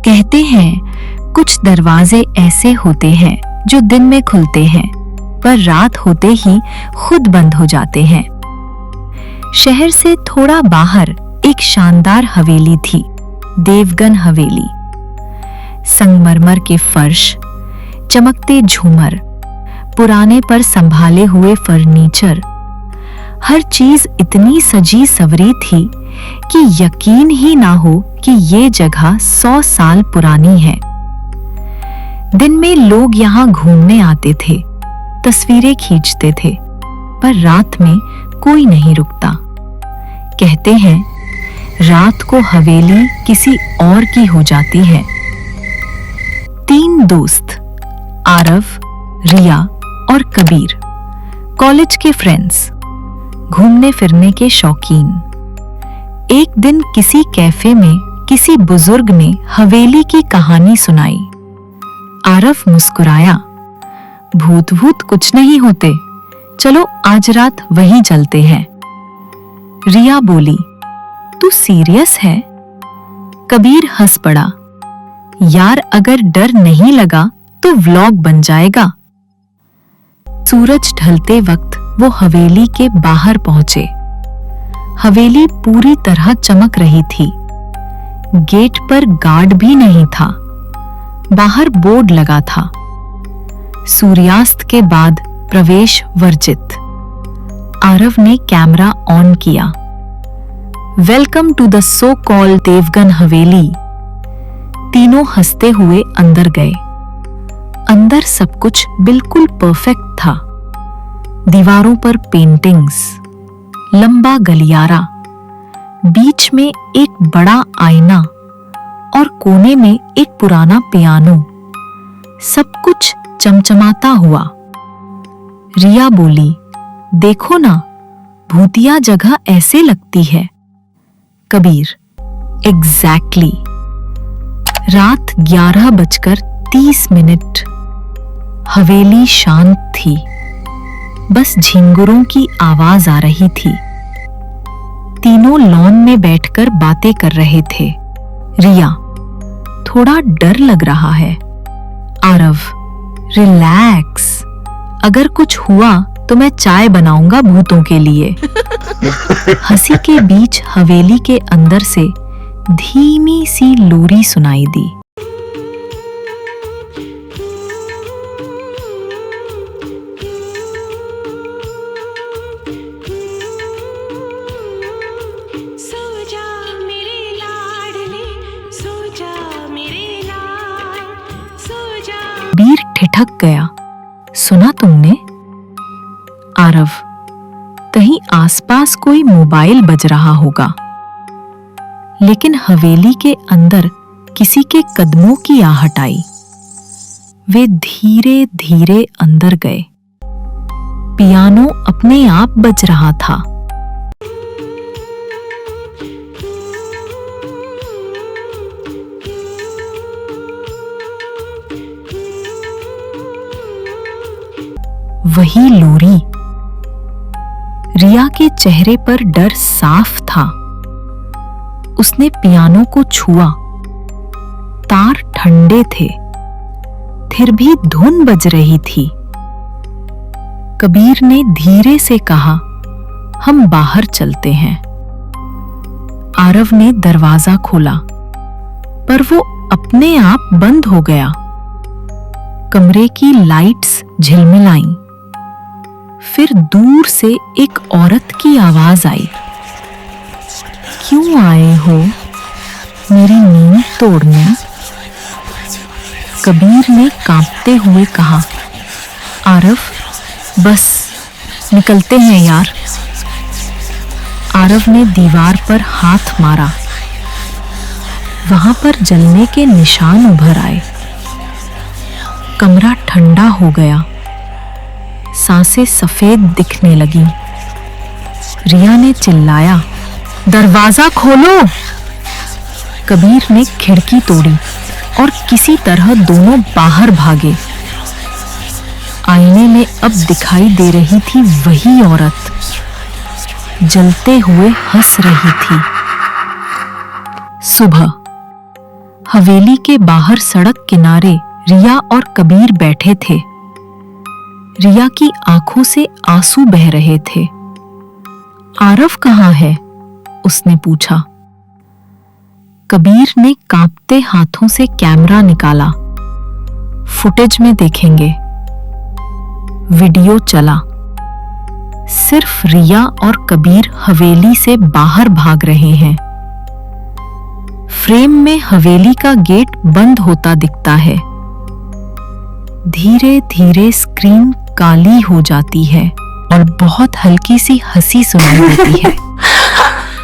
कहते हैं कुछ दरवाजे ऐसे होते हैं जो दिन में खुलते हैं पर रात होते ही खुद बंद हो जाते हैं। शहर से थोड़ा बाहर एक शानदार हवेली थी, देवगन हवेली। संगमरमर के फर्श, चमकते झूमर, पुराने पर संभाले हुए फर्नीचर, हर चीज इतनी सजी सवरी थी कि यकीन ही ना हो कि ये जगह 100 साल पुरानी है। दिन में लोग यहाँ घूमने आते थे, तस्वीरें खींचते थे, पर रात में कोई नहीं रुकता। कहते हैं रात को हवेली किसी और की हो जाती है। 3 दोस्त, आरव, रिया और कबीर, कॉलेज के फ्रेंड्स, घूमने फिरने के शौकीन। एक दिन किसी कैफे में किसी बुजुर्ग ने हवेली की कहानी सुनाई। आरव मुस्कुराया, भूत कुछ नहीं होते, चलो आज रात वहीं चलते हैं। रिया बोली, तू सीरियस है? कबीर हंस पड़ा, यार अगर डर नहीं लगा तो व्लॉग बन जाएगा। सूरज ढलते वक्त वो हवेली के बाहर पहुंचे। हवेली पूरी तरह चमक रही थी। गेट पर गार्ड भी नहीं था। बाहर बोर्ड लगा था, सूर्यास्त के बाद प्रवेश वर्जित। आरव ने कैमरा ऑन किया। Welcome to the so called Devgan Haveli. तीनों हंसते हुए अंदर गए। अंदर सब कुछ बिल्कुल परफेक्ट था। दीवारों पर पेंटिंग्स, लंबा गलियारा, बीच में एक बड़ा आईना और कोने में एक पुराना पियानो, सब कुछ चमचमाता हुआ। रिया बोली, देखो ना, भूतिया जगह ऐसे लगती है। कबीर, एग्जैक्टली। रात 11:30। हवेली शांत थी, बस झिंगुरों की आवाज आ रही थी। तीनों लॉन में बैठकर बातें कर रहे थे। रिया, थोड़ा डर लग रहा है। आरव, रिलैक्स, अगर कुछ हुआ तो मैं चाय बनाऊंगा भूतों के लिए। हंसी के बीच हवेली के अंदर से धीमी सी लोरी सुनाई दी। कबीर ठिठक गया, सुना तुमने? आरव, कहीं आसपास कोई मोबाइल बज रहा होगा। लेकिन हवेली के अंदर किसी के कदमों की आहट आई। वे धीरे धीरे अंदर गए। पियानो अपने आप बज रहा था। वही लोरी। रिया के चेहरे पर डर साफ था। उसने पियानो को छुआ। तार ठंडे थे, फिर भी धुन बज रही थी। कबीर ने धीरे से कहा, हम बाहर चलते हैं। आरव ने दरवाजा खोला, पर वो अपने आप बंद हो गया। कमरे की लाइट्स झिलमिलाईं। फिर दूर से एक औरत की आवाज आई, क्यों आए हो मेरी नींद तोड़ने? कबीर ने कांपते हुए कहा, आरव, बस निकलते हैं यार। आरव ने दीवार पर हाथ मारा। वहां पर जलने के निशान उभर आए। कमरा ठंडा हो गया। सांसें सफेद दिखने लगी। रिया ने चिल्लाया, दरवाजा खोलो। कबीर ने खिड़की तोड़ी और किसी तरह दोनों बाहर भागे। आईने में अब दिखाई दे रही थी वही औरत, जलते हुए हंस रही थी। सुबह हवेली के बाहर सड़क किनारे रिया और कबीर बैठे थे। रिया की आंखों से आंसू बह रहे थे। आरव कहाँ है? उसने पूछा। कबीर ने कांपते हाथों से कैमरा निकाला। फुटेज में देखेंगे। वीडियो चला। सिर्फ रिया और कबीर हवेली से बाहर भाग रहे हैं। फ्रेम में हवेली का गेट बंद होता दिखता है। धीरे धीरे स्क्रीन काली हो जाती है और बहुत हल्की सी हंसी सुनाई देती है।